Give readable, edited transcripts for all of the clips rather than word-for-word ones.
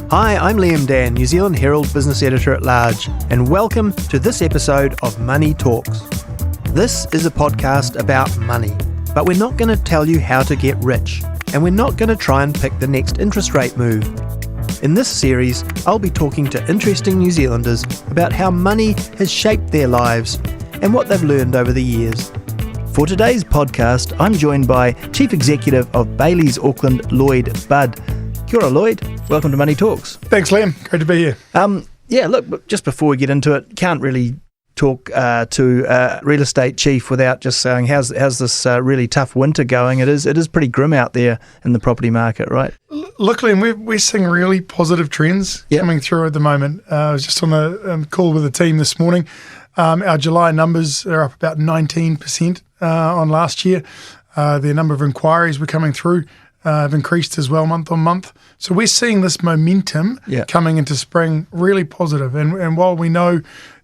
Hi, I'm Liam Dann, New Zealand Herald Business Editor at Large, and welcome to this episode of Money Talks. This is a podcast about money, but we're not going to tell you how to get rich, and we're not going to try and pick the next interest rate move. In this series, I'll be talking to interesting New Zealanders about how money has shaped their lives and what they've learned over the years. For today's podcast, I'm joined by Chief Executive of Bayleys Auckland, Lloyd Budd. Kia ora, Lloyd. Welcome to Money Talks. Thanks, Liam. Great to be here. Look, just before we get into it, can't really talk to a real estate chief without just saying, how's this really tough winter going? It is pretty grim out there in the property market, right? Look, Liam, we're seeing really positive trends coming through at the moment. I was just on a call with the team this morning. Our July numbers are up about 19% on last year. The number of inquiries were coming through have increased as well month on month. So we're seeing this momentum coming into spring really positive. And while we know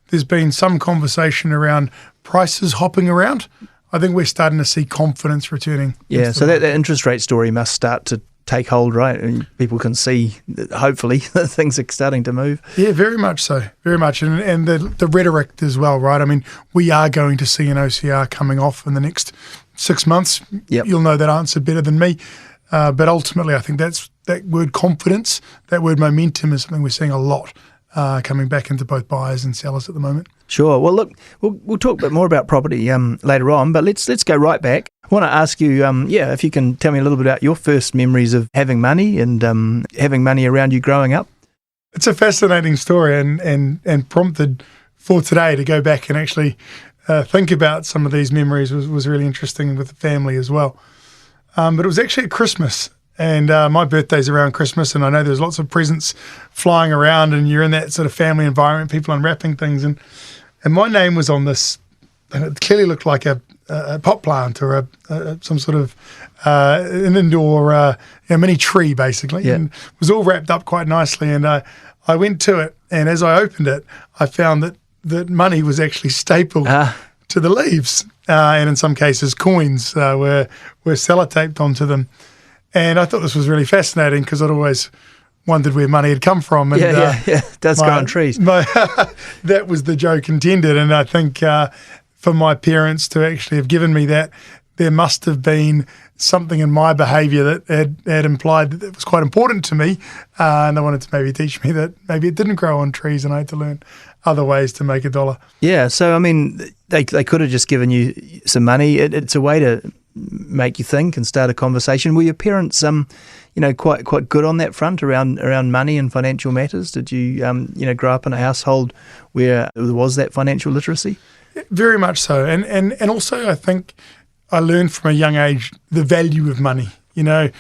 there's been some conversation around prices hopping around, I think we're starting to see confidence returning. Yeah, so that interest rate story must start to take hold, right? And people can see, hopefully, that things are starting to move. Yeah, very much so, very much. And the rhetoric as well, right? I mean, we are going to see an OCR coming off in the next 6 months. Yep. You'll know that answer better than me. But ultimately, I think that word confidence, that word momentum is something we're seeing a lot coming back into both buyers and sellers at the moment. Sure. Well, look, we'll talk a bit more about property later on, but let's go right back. I want to ask you, if you can tell me a little bit about your first memories of having money and having money around you growing up. It's a fascinating story and prompted for today to go back and actually think about some of these memories was really interesting with the family as well. But it was actually at Christmas, and my birthday's around Christmas, and I know there's lots of presents flying around, and you're in that sort of family environment, people unwrapping things, and my name was on this, and it clearly looked like a pot plant or some sort of an indoor mini tree, basically, and it was all wrapped up quite nicely, and I went to it, and as I opened it, I found that money was actually stapled to the leaves. And in some cases, coins were sellotaped onto them. And I thought this was really fascinating because I'd always wondered where money had come from. And, it does grow on trees. That was the joke intended. And I think for my parents to actually have given me that, there must have been something in my behaviour that had implied that it was quite important to me. And they wanted to maybe teach me that maybe it didn't grow on trees and I had to learn other ways to make a dollar. Yeah, so I mean, they could have just given you some money. It's a way to make you think and start a conversation. Were your parents, quite good on that front around money and financial matters? Did you, grow up in a household where there was that financial literacy? Very much so, and also I think I learned from a young age the value of money. I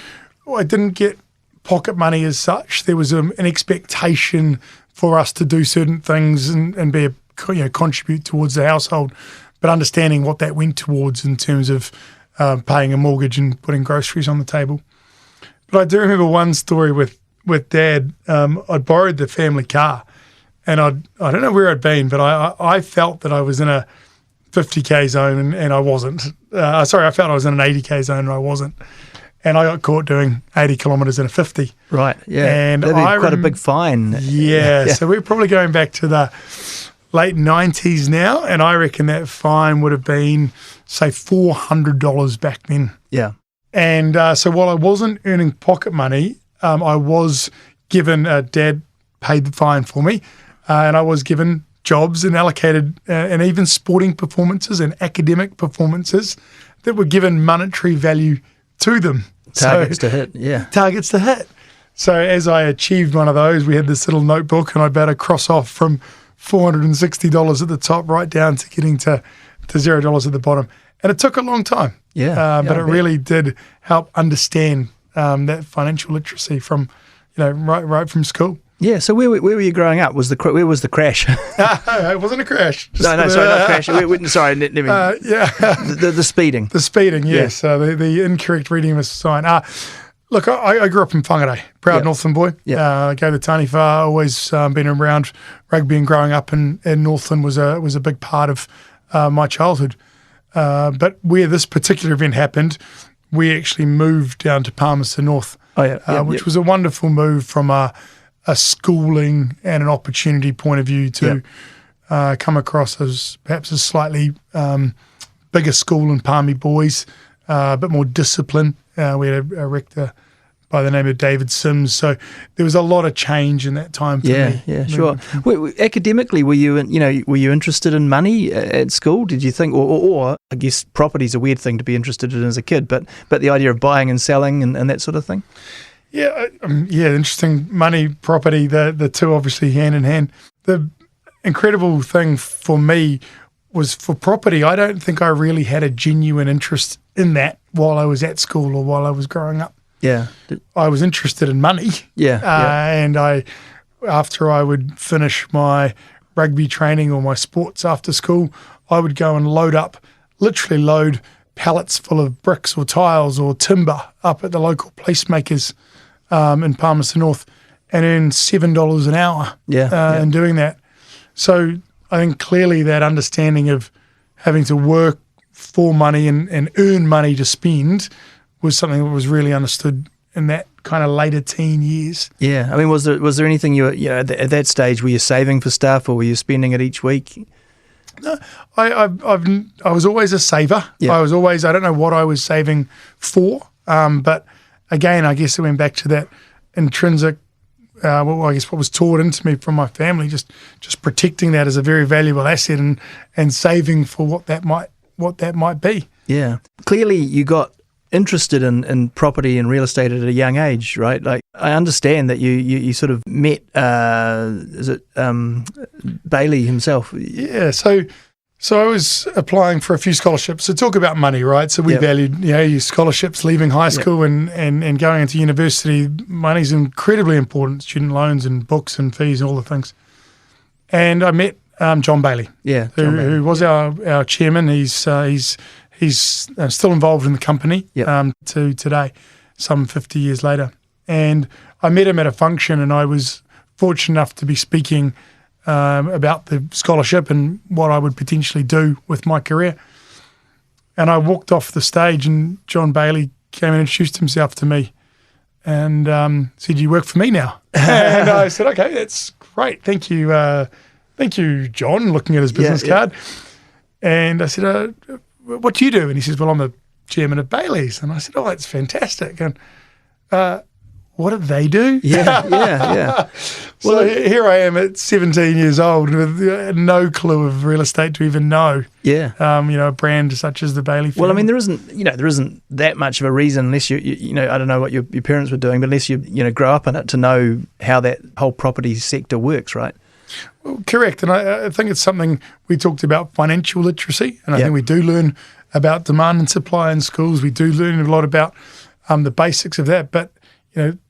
didn't get pocket money as such. There was an expectation for us to do certain things and be contribute towards the household, but understanding what that went towards in terms of paying a mortgage and putting groceries on the table. But I do remember one story with Dad. I'd borrowed the family car, and I don't know where I'd been, but I felt that I was in a 50k zone and I wasn't. I felt I was in an 80k zone and I wasn't. And I got caught doing 80 kilometres in a 50. Right, yeah. And that'd be quite a big fine. Yeah, so we're probably going back to the late 90s now, and I reckon that fine would have been, say, $400 back then. Yeah. And so while I wasn't earning pocket money, I was given, Dad paid the fine for me, and I was given jobs and allocated, and even sporting performances and academic performances that were given monetary value to them. Targets to hit, yeah. Targets to hit. So as I achieved one of those, we had this little notebook, and I better cross off from $460 at the top right down to getting to $0 at the bottom. And it took a long time. Yeah. But it really did help understand that financial literacy from, right from school. Yeah, so where were you growing up? Where was the crash? It wasn't a crash. Not crash. Sorry, let me. The speeding. The speeding, yes. Yeah. The incorrect reading of a sign. Look, I grew up in Whangarei, proud Northland boy. Yeah. Gave the Taniwha, always been around rugby and growing up in Northland was a big part of my childhood. But where this particular event happened, we actually moved down to Palmerston North, which was a wonderful move from a a schooling and an opportunity point of view to come across as perhaps a slightly bigger school in Palmy Boys, a bit more discipline. We had a rector by the name of David Sims, so there was a lot of change in that time for me. Yeah, sure. Academically, were you interested in money at school? Did you think, or I guess property's a weird thing to be interested in as a kid, but the idea of buying and selling and that sort of thing? Yeah, interesting. Money, property, the two obviously hand in hand. The incredible thing for me was for property, I don't think I really had a genuine interest in that while I was at school or while I was growing up. Yeah. I was interested in money. And after I would finish my rugby training or my sports after school, I would go and literally load pallets full of bricks or tiles or timber up at the local placemakers in Palmerston North and earn $7 an hour in doing that. So I think clearly that understanding of having to work for money and earn money to spend was something that was really understood in that kind of later teen years. Yeah, I mean, was there anything at that stage, were you saving for stuff or were you spending it each week? No, I was always a saver. Yeah. I don't know what I was saving for, but again, I guess it went back to that intrinsic, what was taught into me from my family, just protecting that as a very valuable asset and saving for what that might be. Yeah, clearly you got interested in property and real estate at a young age, right? Like, I understand that you sort of met, Bayley himself? Yeah, so I was applying for a few scholarships. So talk about money, right? So we valued, your scholarships leaving high school and going into university. Money's incredibly important, student loans and books and fees and all the things. And I met John Bayley, who was our chairman. He's still involved in the company to today, some 50 years later. And I met him at a function and I was fortunate enough to be speaking about the scholarship and what I would potentially do with my career. And I walked off the stage and John Bayley came and introduced himself to me and said, "You work for me now." And I said, "Okay, that's great. Thank you, John," looking at his business card. And I said, "What do you do?" And he says, "Well, I'm the chairman of Bayleys." And I said, "Oh, that's fantastic." And what do they do? Yeah. So here I am at 17 years old with no clue of real estate to even know. Yeah. A brand such as the Bayley family. Well, I mean, there isn't that much of a reason unless you I don't know what your parents were doing, but unless you grow up in it to know how that whole property sector works, right? Well, correct. And I think it's something we talked about, financial literacy. And I think we do learn about demand and supply in schools. We do learn a lot about the basics of that. But,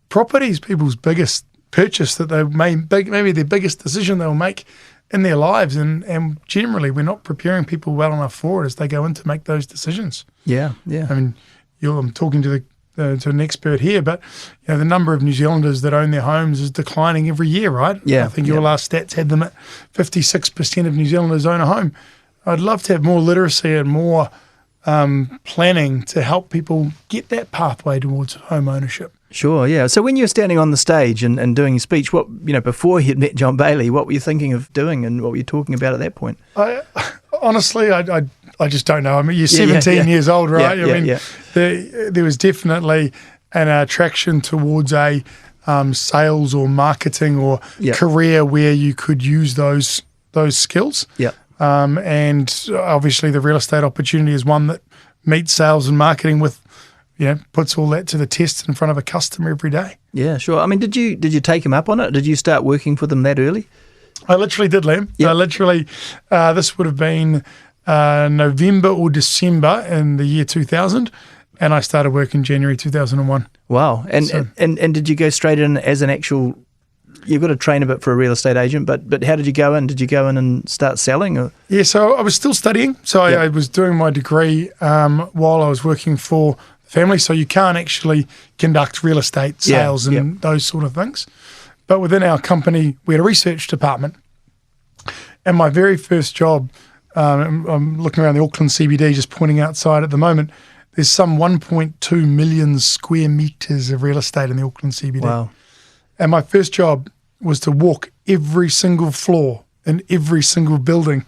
property is people's biggest purchase that they maybe their biggest decision they'll make in their lives. And generally, we're not preparing people well enough for it as they go in to make those decisions. Yeah. I mean, I'm talking to an expert here, but the number of New Zealanders that own their homes is declining every year, right? Yeah. I think your last stats had them at 56% of New Zealanders own a home. I'd love to have more literacy and more planning to help people get that pathway towards home ownership. Sure, yeah. So when you were standing on the stage and doing your speech, what before you'd met John Bayley, what were you thinking of doing and what were you talking about at that point? Honestly, I just don't know. I mean, you're 17 years old, right? There was definitely an attraction towards a sales or marketing or career where you could use those skills. Yeah. And obviously the real estate opportunity is one that meets sales and marketing with, puts all that to the test in front of a customer every day. Yeah, sure. I mean, did you take him up on it? Did you start working for them that early? I literally did, Liam. Yep. This would have been November or December in the year 2000, and I started work in January 2001. Wow. And did you go straight in as an actual... You've got to train a bit for a real estate agent, but how did you go in? Did you go in and start selling? Or? Yeah, so I was still studying. So I was doing my degree while I was working for the family. So you can't actually conduct real estate sales and those sort of things. But within our company, we had a research department. And my very first job, I'm looking around the Auckland CBD, just pointing outside at the moment, there's some 1.2 million square metres of real estate in the Auckland CBD. Wow. And my first job was to walk every single floor in every single building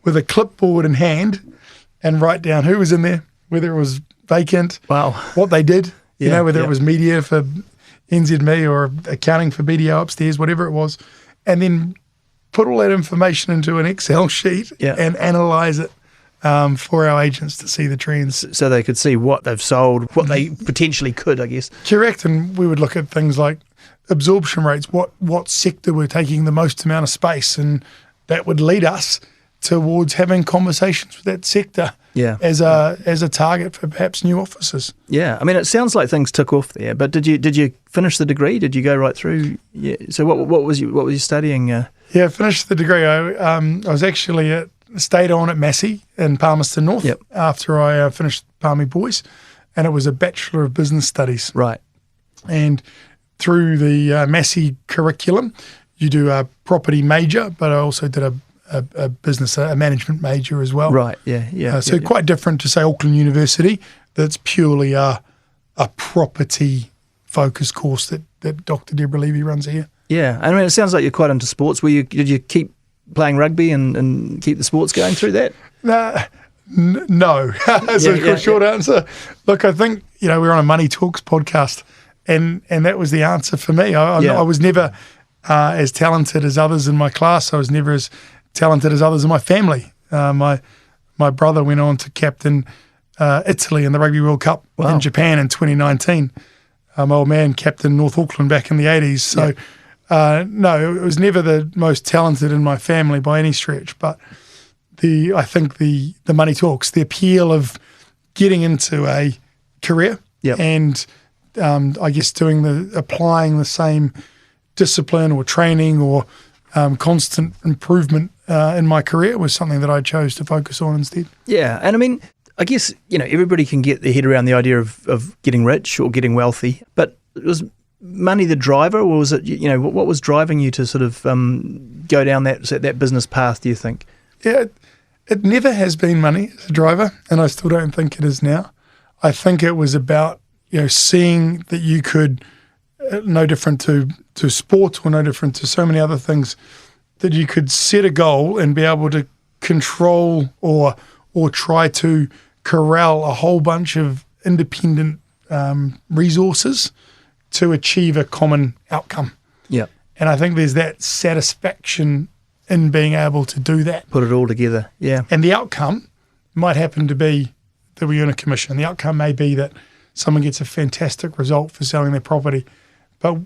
with a clipboard in hand and write down who was in there, whether it was vacant, Wow. what they did, whether yeah. it was media for NZME or accounting for BDO upstairs, whatever it was, and then put all that information into an Excel sheet and analyse it for our agents to see the trends. So they could see what they've sold, what they potentially could, I guess. Correct, and we would look at things like absorption rates, what sector were taking the most amount of space, and that would lead us towards having conversations with that sector as a target for perhaps new offices. Yeah, I mean, it sounds like things took off there. But did you finish the degree? Did you go right through? Yeah. So what was you studying? Yeah, I finished the degree. I was actually stayed on at Massey in Palmerston North after I finished Palmy Boys, and it was a Bachelor of Business Studies. Right. And through the Massey curriculum, you do a property major, but I also did a business, a management major as well. Right, yeah. So quite different to, say, Auckland University, that's purely a property-focused course that Dr. Deborah Levy runs here. Yeah, I mean, it sounds like you're quite into sports. Did you keep playing rugby and keep the sports going through that? No. That's a short answer. Look, I think, we're on a Money Talks podcast, and that was the answer for me. I was never as talented as others in my class. I was never as talented as others in my family. My brother went on to captain Italy in the Rugby World Cup in Japan in 2019. My old man captained North Auckland back in the 80s. So, no, it was never the most talented in my family by any stretch. But I think the money talks, the appeal of getting into a career and I guess applying the same discipline or training or constant improvement in my career was something that I chose to focus on instead. Yeah, and I mean, I guess, everybody can get their head around the idea of getting rich or getting wealthy, but was money the driver, or was it, what was driving you to sort of go down that business path, do you think? Yeah, it never has been money as a driver, and I still don't think it is now. I think it was about, seeing that you could, no different to sport or no different to so many other things, that you could set a goal and be able to control or try to corral a whole bunch of independent resources to achieve a common outcome. Yeah. And I think there's that satisfaction in being able to do that. Put it all together, yeah. And the outcome might happen to be that we earn a commission. The outcome may be that someone gets a fantastic result for selling their property. But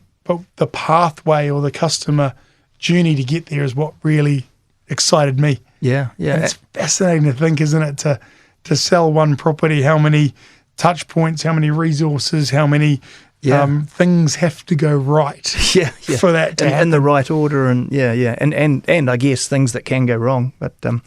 the pathway or the customer journey to get there is what really excited me. Yeah. And it's fascinating to think, isn't it, to sell one property, how many touch points, how many resources, how many things have to go right for that to happen. In the right order, and and I guess things that can go wrong. But and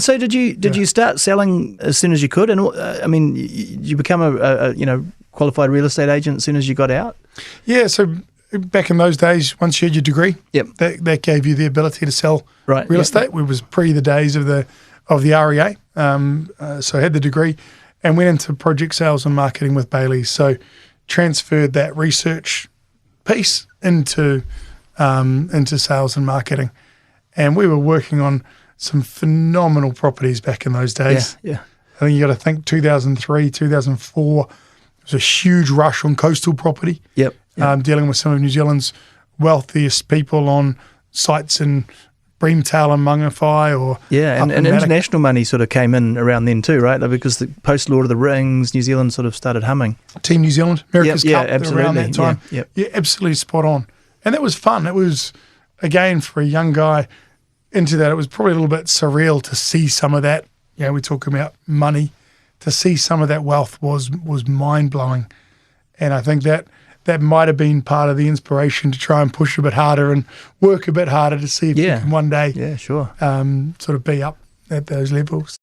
so did you start selling as soon as you could? And I mean, you become a qualified real estate agent as soon as you got out? Yeah, so back in those days, once you had your degree, that gave you the ability to sell real estate. We was pre the days of the REA, so I had the degree and went into project sales and marketing with Bayleys. So transferred that research piece into sales and marketing, and we were working on some phenomenal properties back in those days. Yeah. I think you got to think 2003, 2004. It was a huge rush on coastal property. Yep. Dealing with some of New Zealand's wealthiest people on sites in Breamtail and Mangawhai, or and international money sort of came in around then too, right? Because the post Lord of the Rings, New Zealand sort of started humming. Team New Zealand, America's Cup, absolutely. Around that time. Yeah, absolutely spot on. And that was fun. It was, again, for a young guy into that, it was probably a little bit surreal to see some of that. We're talking about money. To see some of that wealth was mind-blowing. And I think that might have been part of the inspiration to try and push a bit harder and work a bit harder to see if you can one day sort of be up at those levels.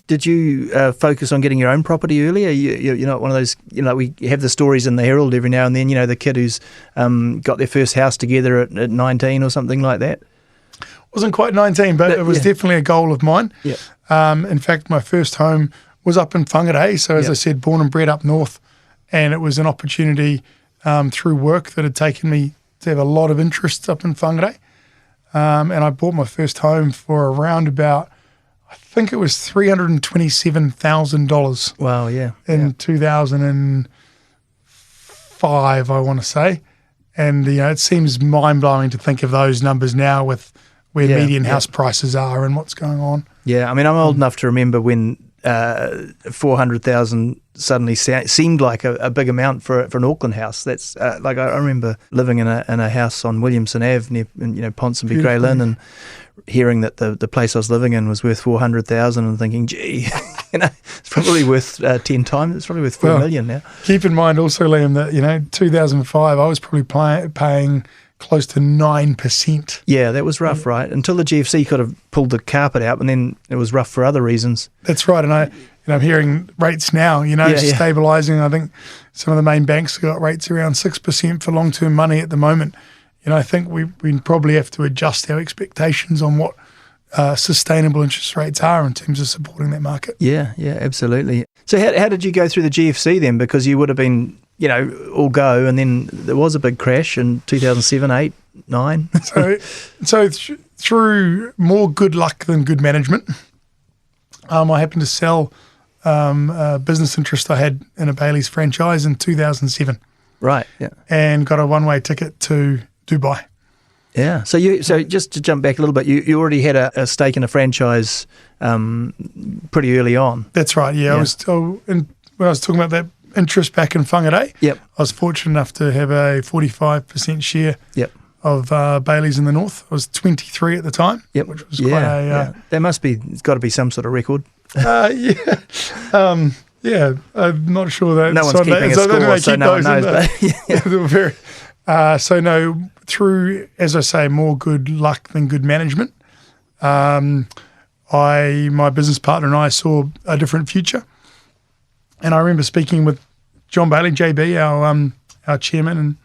Did you focus on getting your own property earlier? You're not one of those, we have the stories in the Herald every now and then, the kid who's got their first house together at 19 or something like that. Wasn't quite 19, but it was definitely a goal of mine. Yeah. In fact, my first home was up in Whangarei. So as Yep. I said, born and bred up north, and it was an opportunity through work that had taken me to have a lot of interest up in Whangarei. And I bought my first home for around about, I think it was $327,000 Wow, yeah. in 2005, I want to say. And, it seems mind-blowing to think of those numbers now with where Yeah, median yeah. house prices are and what's going on. Yeah, I mean, I'm old enough to remember when 400,000 suddenly seemed like a big amount for an Auckland house. That's like I remember living in a house on Williamson Ave near Ponsonby Grey Lynn, and hearing that the place I was living in was worth 400,000 and thinking, gee, it's probably worth 10 times. It's probably worth 4 million now. Keep in mind also, Liam, that 2005, I was probably paying close to 9%. Yeah, that was rough, right? Until the GFC could have pulled the carpet out, and then it was rough for other reasons. That's right, and I'm hearing rates now, stabilising. I think some of the main banks have got rates around 6% for long-term money at the moment. I think we probably have to adjust our expectations on what sustainable interest rates are in terms of supporting that market. Yeah, absolutely. So how did you go through the GFC then? Because you would have been, all go, and then there was a big crash in 2007, 8, 9. So through more good luck than good management, I happened to sell a business interest I had in a Bayleys franchise in 2007. Right, yeah. And got a one-way ticket to Dubai. Yeah. So just to jump back a little bit, you already had a stake in a franchise pretty early on. That's right, yeah. When I was talking about that interest back in Whangarei, Yep. I was fortunate enough to have a 45% share Yep. of Bayleys in the north. I was 23 at the time, Yep. which was quite a... There must be, it's got to be some sort of record. Yeah, I'm not sure that... No one's keeping a score, so no one knows. But They were very... through, as I say, more good luck than good management, my business partner and I saw a different future. And I remember speaking with John Bailey, JB, our chairman, and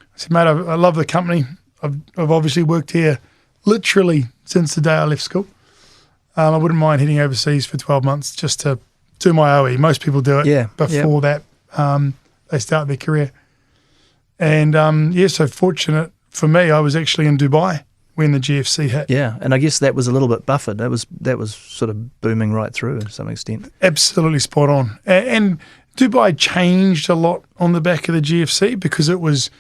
I said, mate, I love the company. I've obviously worked here literally since the day I left school. I wouldn't mind heading overseas for 12 months just to do my OE. Most people do it before that they start their career. And so fortunate for me, I was actually in Dubai when the GFC hit. Yeah, and I guess that was a little bit buffered. That was sort of booming right through to some extent. Absolutely spot on. And Dubai changed a lot on the back of the GFC because it was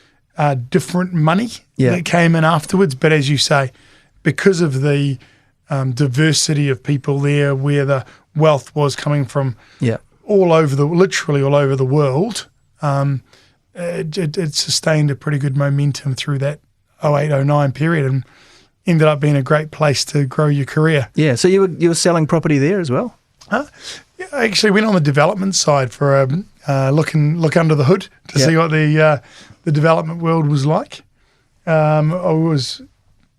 different money that came in afterwards. But as you say, because of the diversity of people there, where the wealth was coming from, literally all over the world, it sustained a pretty good momentum through that 08-09 period and ended up being a great place to grow your career. Yeah, so you were selling property there as well? Yeah, I actually went on the development side for a look under the hood to see what the development world was like. I was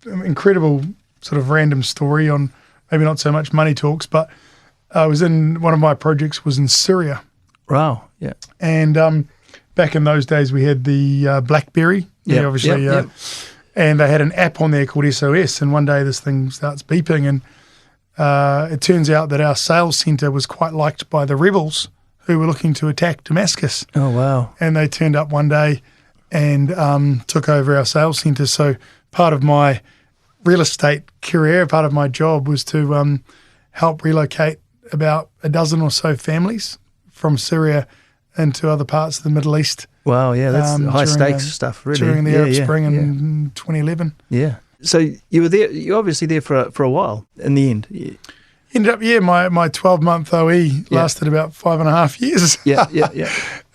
an incredible sort of random story on maybe not so much money talks, but I was in one of my projects was in Syria. Wow, yeah. And back in those days we had the BlackBerry, obviously, and they had an app on there called SOS, and one day this thing starts beeping, and it turns out that our sales centre was quite liked by the rebels who were looking to attack Damascus. Oh, wow. And they turned up one day and took over our sales centre. So part of my real estate career, part of my job was to help relocate about a dozen or so families from Syria into other parts of the Middle East. Wow, yeah, that's high stakes stuff, really. During the Arab Spring in 2011. Yeah. So you were there, you're obviously there for a while in the end. Ended up, my 12-month OE lasted about 5.5 years. Yeah.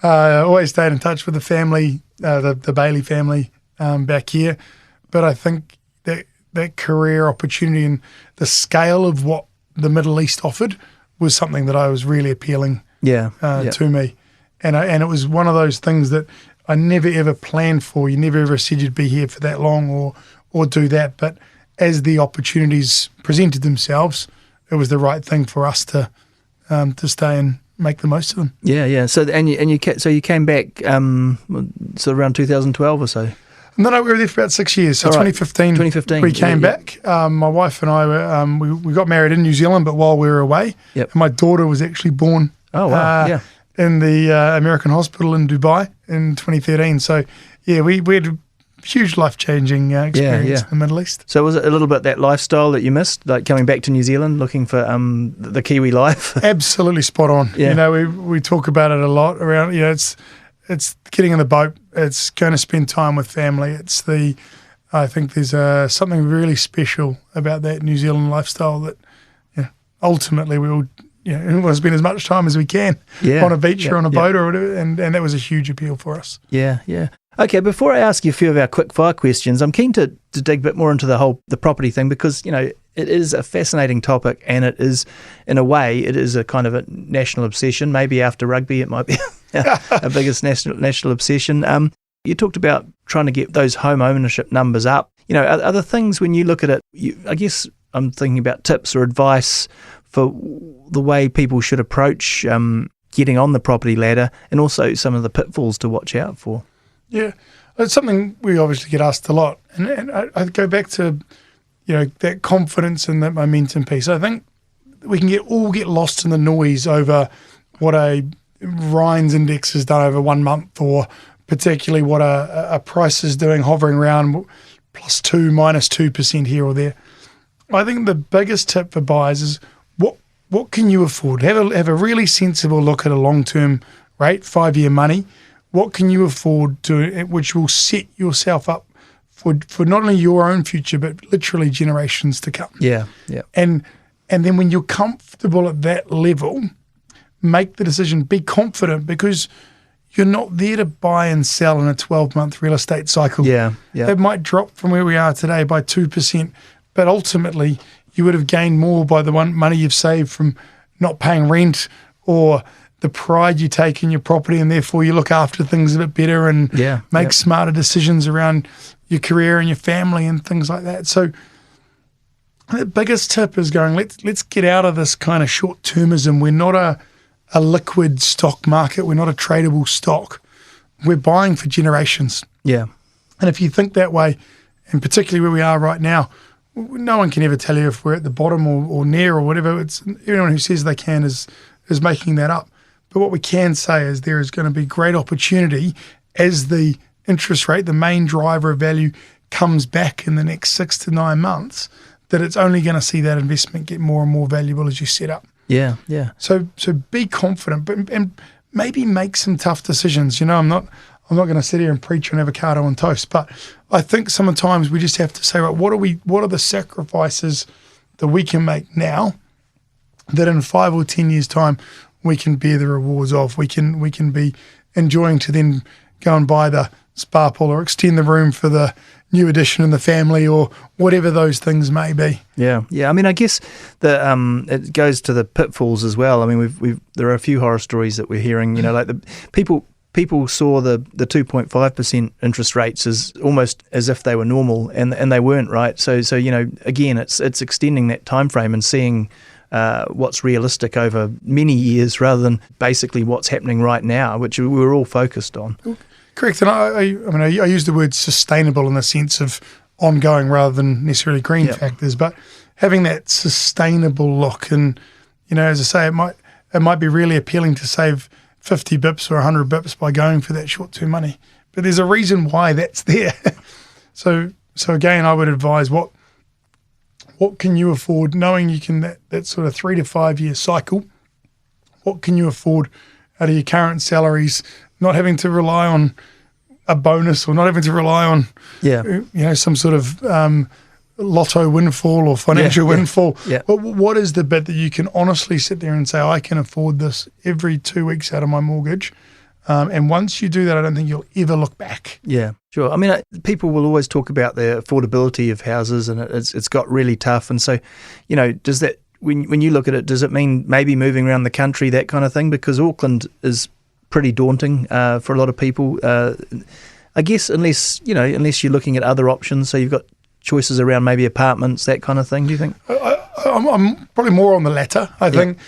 Always stayed in touch with the family, the Bailey family back here. But I think that career opportunity and the scale of what the Middle East offered was something that I was really appealing to me. And it was one of those things that I never ever planned for. You never ever said you'd be here for that long or do that. But as the opportunities presented themselves, it was the right thing for us to stay and make the most of them. Yeah. So you came back sort of around 2012 or so. No, we were there for about 6 years. So All right. 2015, we came back. My wife and I were, we got married in New Zealand, but while we were away, Yep. and my daughter was actually born in the American hospital in Dubai in 2013. So, yeah, we had a huge life-changing experience in the Middle East. So was it a little bit that lifestyle that you missed, like coming back to New Zealand, looking for the Kiwi life? Absolutely spot on. Yeah. You know, we talk about it a lot around, you know, it's getting in the boat. It's going to spend time with family. I think there's something really special about that New Zealand lifestyle that, you know, ultimately we all, you know, want to spend as much time as we can on a beach or on a boat or whatever, and that was a huge appeal for us. Yeah. Okay, before I ask you a few of our quick fire questions, I'm keen to dig a bit more into the property thing, because, you know, it is a fascinating topic, and it is, in a way, it is a kind of a national obsession. Maybe after rugby, it might be a biggest national obsession. You talked about trying to get those home ownership numbers up. You know, are there things when you look at it, I guess I'm thinking about tips or advice for the way people should approach getting on the property ladder, and also some of the pitfalls to watch out for. Yeah, it's something we obviously get asked a lot, and I go back to, you know, that confidence and that momentum piece. I think we can all get lost in the noise over what a Rhines index has done over 1 month, or particularly what a price is doing, hovering around +2, -2% here or there. I think the biggest tip for buyers is what can you afford? Have a really sensible look at a long-term rate, 5-year money. What can you afford to, which will set yourself up for not only your own future, but literally generations to come. Yeah. And then when you're comfortable at that level, make the decision, be confident, because you're not there to buy and sell in a 12-month real estate cycle. Yeah. It might drop from where we are today by 2%, but ultimately you would have gained more by the money you've saved from not paying rent, or the pride you take in your property, and therefore you look after things a bit better and make smarter decisions around your career and your family and things like that. So the biggest tip is going, let's get out of this kind of short-termism. We're not a liquid stock market. We're not a tradable stock. We're buying for generations. Yeah. And if you think that way, and particularly where we are right now, no one can ever tell you if we're at the bottom or near or whatever. It's everyone who says they can is making that up. But what we can say is there is going to be great opportunity as the interest rate, the main driver of value, comes back in the next 6 to 9 months, that it's only going to see that investment get more and more valuable as you set up. Yeah. So be confident, and maybe make some tough decisions. You know, I'm not going to sit here and preach on avocado on toast, but I think sometimes we just have to say, right, what are the sacrifices that we can make now that in 5 or 10 years' time we can bear the rewards of. We can be enjoying to then go and buy the spa pool or extend the room for the new addition in the family, or whatever those things may be. Yeah. I mean, I guess it goes to the pitfalls as well. I mean, there are a few horror stories that we're hearing. You know, like the people saw the 2.5% interest rates as almost as if they were normal, and they weren't, right? So you know, again, it's extending that time frame and seeing what's realistic over many years rather than basically what's happening right now, which we were all focused on. Correct. And I use the word sustainable in the sense of ongoing rather than necessarily green factors, but having that sustainable look. And, you know, as I say, it might be really appealing to save 50 bips or 100 bips by going for that short-term money, but there's a reason why that's there. So again, I would advise what can you afford, knowing you can that sort of 3 to 5 year cycle. What can you afford out of your current salaries, not having to rely on a bonus, or not having to rely on some sort of lotto windfall or financial windfall. But what is the bit that you can honestly sit there and say, I can afford this every 2 weeks out of my mortgage? And once you do that, I don't think you'll ever look back. Yeah, sure. I mean, people will always talk about the affordability of houses, and it's got really tough. And so, you know, does that, when you look at it, does it mean maybe moving around the country, that kind of thing? Because Auckland is pretty daunting for a lot of people. I guess unless you're looking at other options, so you've got choices around maybe apartments, that kind of thing. Do you think? I'm probably more on the latter. I think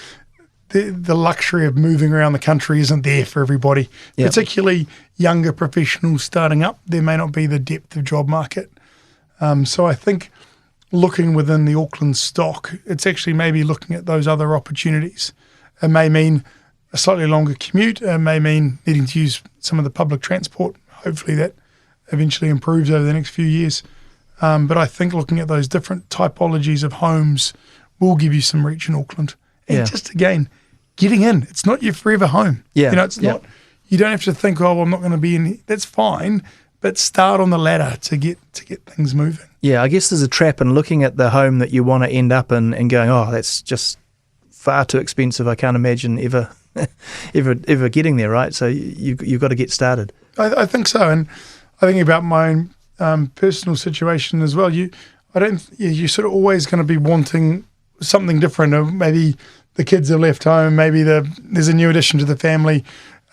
the luxury of moving around the country isn't there for everybody, particularly younger professionals starting up. There may not be the depth of job market. So I think looking within the Auckland stock, it's actually maybe looking at those other opportunities. It may mean a slightly longer commute. It may mean needing to use some of the public transport. Hopefully that eventually improves over the next few years. But I think looking at those different typologies of homes will give you some reach in Auckland. And just again, getting in. It's not your forever home. It's not. You don't have to think, oh, well, I'm not going to be in. That's fine, but start on the ladder to get things moving. Yeah, I guess there's a trap in looking at the home that you want to end up in and going, oh, that's just far too expensive. I can't imagine ever getting there, right? So you've got to get started. I think so, and I think about my own personal situation as well. You're sort of always going to be wanting something different. Or maybe the kids have left home. Maybe there's a new addition to the family.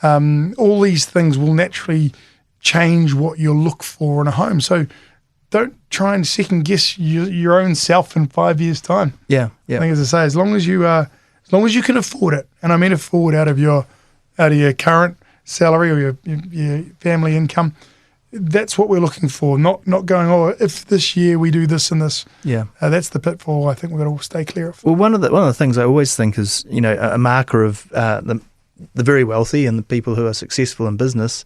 All these things will naturally change what you look for in a home. So don't try and second guess your own self in 5 years' time. I think, as I say, as long as you can afford it, and I mean afford out of your current salary or your family income, that's what we're looking for. Not going, oh, if this year we do this and this. That's the pitfall I think we've got to all stay clear of. Well, one of the things I always think is, a marker of the very wealthy and the people who are successful in business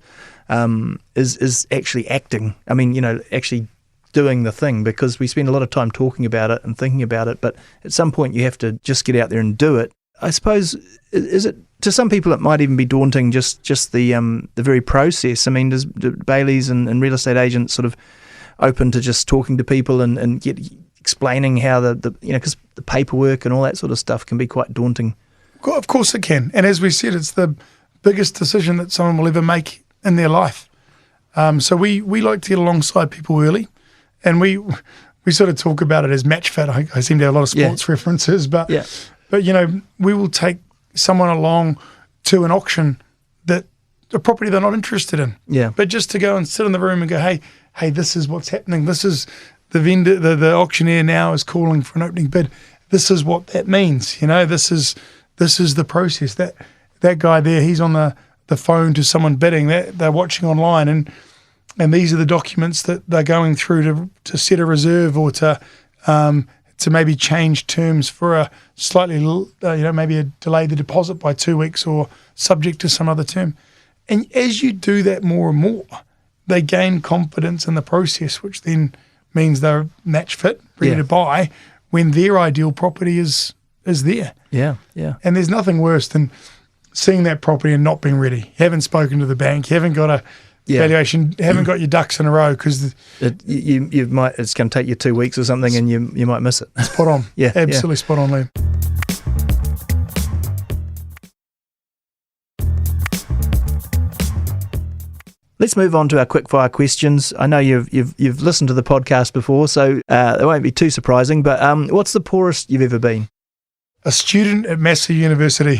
is actually acting. I mean, actually doing the thing, because we spend a lot of time talking about it and thinking about it, but at some point you have to just get out there and do it. I suppose, is it, to some people it might even be daunting, just the very process. I mean, does Bayleys and real estate agents sort of open to just talking to people and explaining how because the paperwork and all that sort of stuff can be quite daunting? Of course it can. And as we said, it's the biggest decision that someone will ever make in their life. So we like to get alongside people early, and we sort of talk about it as match fit. I seem to have a lot of sports references, but we will take someone along to an auction that a property they're not interested in. But just to go and sit in the room and go, hey, this is what's happening. This is the vendor, the auctioneer now is calling for an opening bid. This is what that means. This is the process. That guy there, he's on the phone to someone bidding. They're watching online, and these are the documents that they're going through to set a reserve or to maybe change terms for a slightly, maybe delay the deposit by 2 weeks or subject to some other term. And as you do that more and more, they gain confidence in the process, which then means they're match fit, ready to buy when their ideal property is there. And there's nothing worse than seeing that property and not being ready. You haven't spoken to the bank, you haven't got a valuation, haven't got your ducks in a row, because it's going to take you 2 weeks or something, and you might miss it. Spot on. Absolutely spot on, Liam. Let's move on to our quickfire questions. I know you've listened to the podcast before, so it won't be too surprising. But what's the poorest you've ever been? A student at Massey University.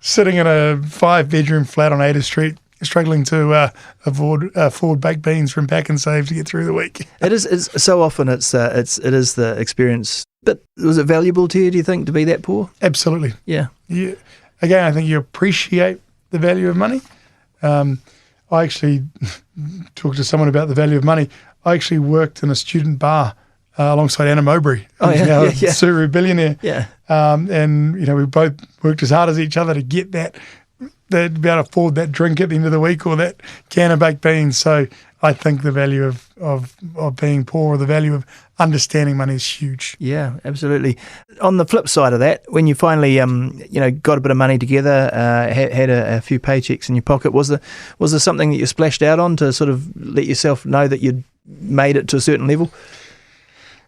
Sitting in a 5-bedroom flat on Ada Street, struggling to afford baked beans from Pack and Save to get through the week. It is so often it is the experience. But was it valuable to you, do you think, to be that poor? Absolutely. Yeah. Again, I think you appreciate the value of money. I actually talked to someone about the value of money. I actually worked in a student bar alongside Anna Mowbray, who's now a Suru billionaire. And we both worked as hard as each other to get that be able to afford that drink at the end of the week or that can of baked beans. So I think the value of being poor, or the value of understanding money, is huge. Yeah, absolutely. On the flip side of that, when you finally got a bit of money together, had a few paychecks in your pocket, was there something that you splashed out on to sort of let yourself know that you'd made it to a certain level?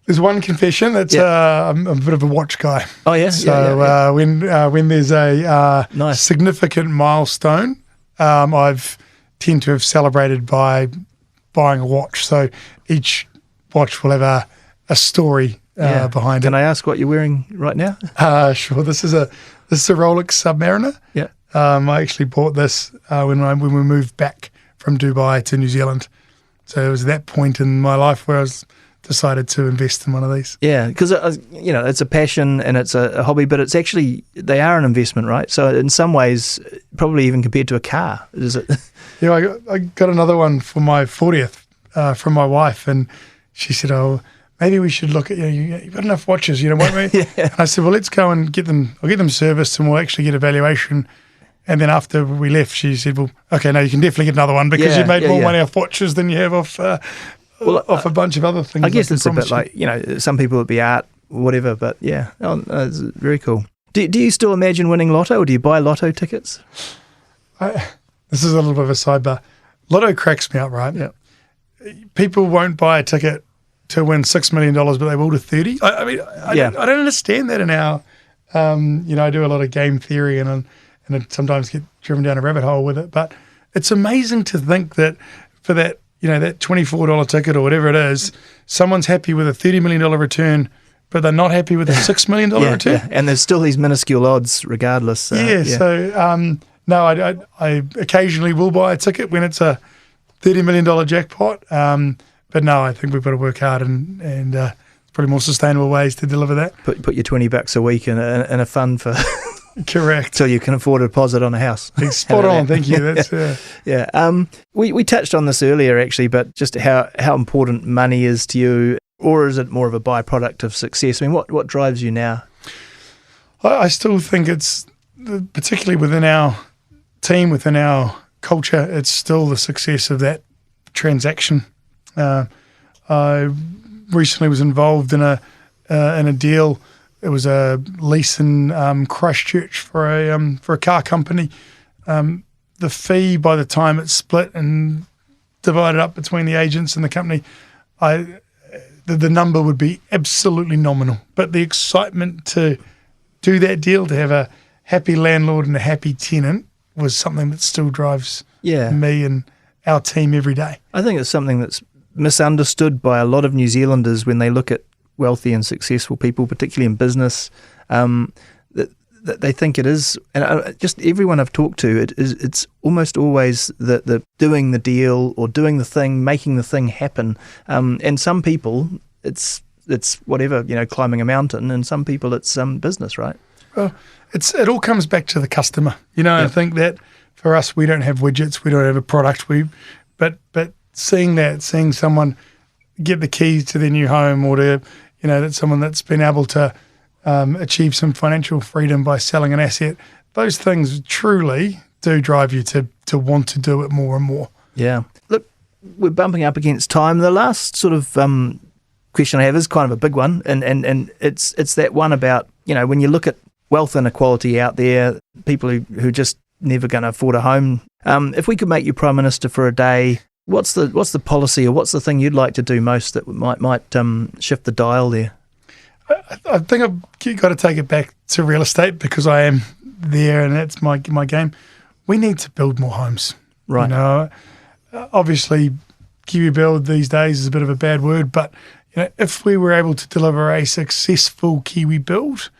There's one confession. That's I'm a bit of a watch guy. Oh yeah. So when there's a significant milestone, I've tend to have celebrated by buying a watch. So each watch will have a story behind it. Can I ask what you're wearing right now? Sure. This is a Rolex Submariner. Yeah. I actually bought this when we moved back from Dubai to New Zealand. So it was that point in my life where I was decided to invest in one of these. Yeah, because it's a passion and it's a hobby, but it's actually, they are an investment, right? So in some ways, probably even compared to a car, is it? Yeah, I got another one for my 40th from my wife, and she said, "Oh, maybe we should look at you've got enough watches, won't we?" Yeah. And I said, "Well, let's go and get them. I'll get them serviced, and we'll actually get a valuation." And then after we left, she said, "Well, okay, no, you can definitely get another one because you made more money off watches than you have off a bunch of other things." I guess it's a bit like, some people would be art, whatever, but yeah, it's very cool. Do you still imagine winning lotto, or do you buy lotto tickets? This is a little bit of a sidebar. Lotto cracks me up, right? Yeah. People won't buy a ticket to win $6 million, but they will to 30. I don't understand that in our, I do a lot of game theory and I sometimes get driven down a rabbit hole with it, but it's amazing to think that for that, that $24 ticket or whatever it is, someone's happy with a $30 million return, but they're not happy with a $6 million return. Yeah. And there's still these minuscule odds regardless. So, no, I occasionally will buy a ticket when it's a $30 million jackpot. But no, I think we've got to work hard and probably more sustainable ways to deliver that. Put your $20 a week in a fund for... Correct. So you can afford a deposit on a house. Spot on, thank you. That's yeah. We touched on this earlier actually, but just how important money is to you, or is it more of a byproduct of success? I mean, what drives you now? I still think it's, particularly within our team, within our culture, it's still the success of that transaction. I recently was involved in a deal. It was a lease in Christchurch for a car company. The fee, by the time it's split and divided up between the agents and the company, the number would be absolutely nominal. But the excitement to do that deal, to have a happy landlord and a happy tenant, was something that still drives me and our team every day. I think it's something that's misunderstood by a lot of New Zealanders when they look at wealthy and successful people, particularly in business, that they think it is, and just everyone I've talked to, it's almost always the doing the deal or doing the thing, making the thing happen. And some people, it's whatever, climbing a mountain, and some people it's business, right? Well, it all comes back to the customer. I think that for us, we don't have widgets, we don't have a product. But seeing someone get the keys to their new home, or to that's someone that's been able to achieve some financial freedom by selling an asset, those things truly do drive you to want to do it more and more. Yeah. Look, we're bumping up against time. The last sort of question I have is kind of a big one, and it's that one about, when you look at wealth inequality out there, people who just never going to afford a home. If we could make you Prime Minister for a day, what's the policy, or what's the thing you'd like to do most that might shift the dial there? I think I've got to take it back to real estate, because I am there and that's my game. We need to build more homes. Right. Obviously, Kiwi build these days is a bit of a bad word, but if we were able to deliver a successful Kiwi build,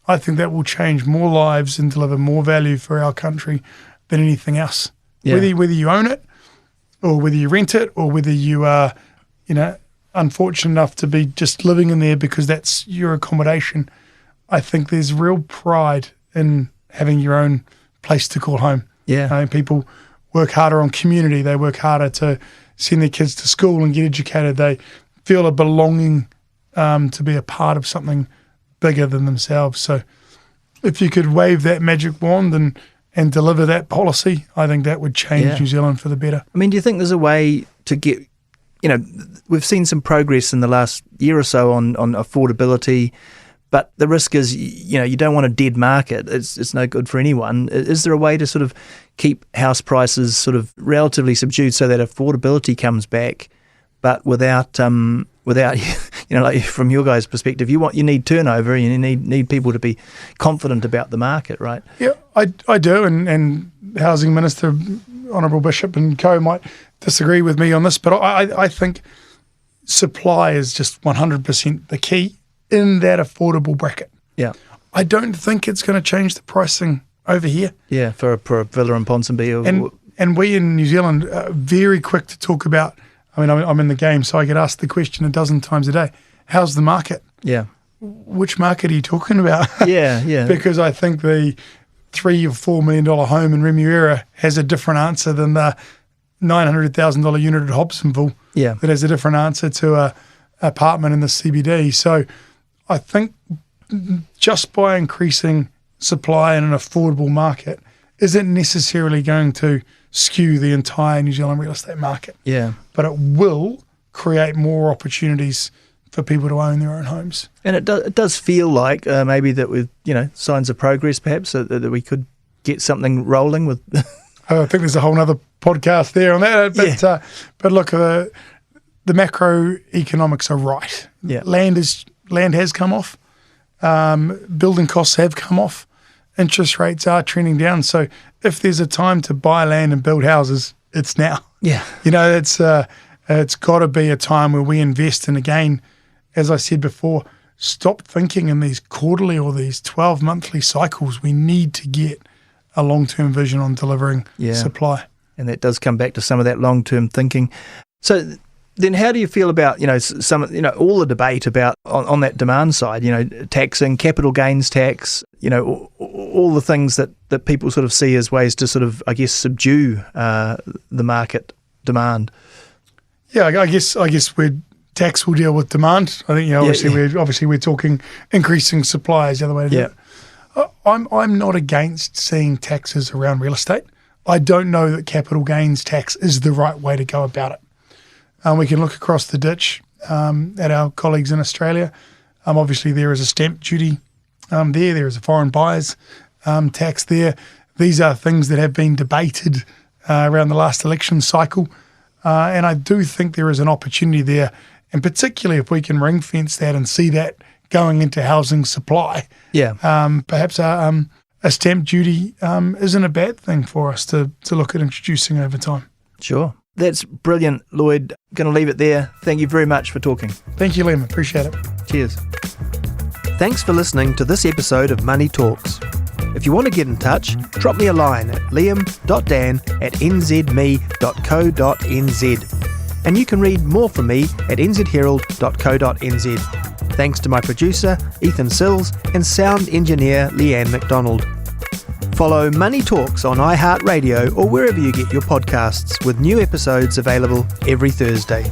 I think that will change more lives and deliver more value for our country than anything else. Yeah. Whether you own it, or whether you rent it, or whether you are, unfortunate enough to be just living in there because that's your accommodation, I think there's real pride in having your own place to call home. Yeah. People work harder on community. They work harder to send their kids to school and get educated. They feel a belonging to be a part of something bigger than themselves. So if you could wave that magic wand and deliver that policy, I think that would change New Zealand for the better. I mean, do you think there's a way to get, we've seen some progress in the last year or so on affordability, but the risk is, you don't want a dead market. It's no good for anyone. Is there a way to sort of keep house prices sort of relatively subdued so that affordability comes back, but without like from your guys' perspective, you need turnover, and you need people to be confident about the market, right? Yeah, I do, and Housing Minister Honourable Bishop and co might disagree with me on this, but I think supply is just 100% the key in that affordable bracket. Yeah, I don't think it's going to change the pricing over here. Yeah, for a villa in Ponsonby, and we in New Zealand are very quick to talk about I mean, I'm in the game, so I get asked the question a dozen times a day, how's the market? Yeah. Which market are you talking about? Yeah. Because I think the $3 or $4 million home in Remuera has a different answer than the $900,000 unit at Hobsonville. Yeah. That has a different answer to a apartment in the CBD. So I think just by increasing supply in an affordable market isn't necessarily going to skew the entire New Zealand real estate market. Yeah. But it will create more opportunities for people to own their own homes. And it does feel like maybe that with, signs of progress perhaps, that we could get something rolling with. I think there's a whole other podcast there on that. But, but look, the macroeconomics are right. Yeah. Land has come off. Building costs have come off. Interest rates are trending down. So if there's a time to buy land and build houses, it's now. Yeah. It's got to be a time where we invest. And again, as I said before, stop thinking in these quarterly or these 12-monthly cycles. We need to get a long-term vision on delivering supply. And that does come back to some of that long-term thinking. So then how do you feel about, all the debate about on that demand side, taxing, capital gains tax, all the things that people sort of see as ways to sort of, I guess, subdue the market demand? Yeah, I guess tax will deal with demand. I think, obviously we're talking increasing supply is the other way to do it. I'm not against seeing taxes around real estate. I don't know that capital gains tax is the right way to go about it. We can look across the ditch at our colleagues in Australia. Obviously, there is a stamp duty there. There is a foreign buyers tax there. These are things that have been debated around the last election cycle. And I do think there is an opportunity there, and particularly if we can ring fence that and see that going into housing supply. Yeah. Perhaps a stamp duty isn't a bad thing for us to look at introducing over time. Sure. That's brilliant, Lloyd. Going to leave it there. Thank you very much for talking. Thank you, Liam. Appreciate it. Cheers. Thanks for listening to this episode of Money Talks. If you want to get in touch, drop me a line at liam.dan@nzme.co.nz. And you can read more from me at nzherald.co.nz. Thanks to my producer, Ethan Sills, and sound engineer, Leanne McDonald. Follow Money Talks on iHeartRadio or wherever you get your podcasts, with new episodes available every Thursday.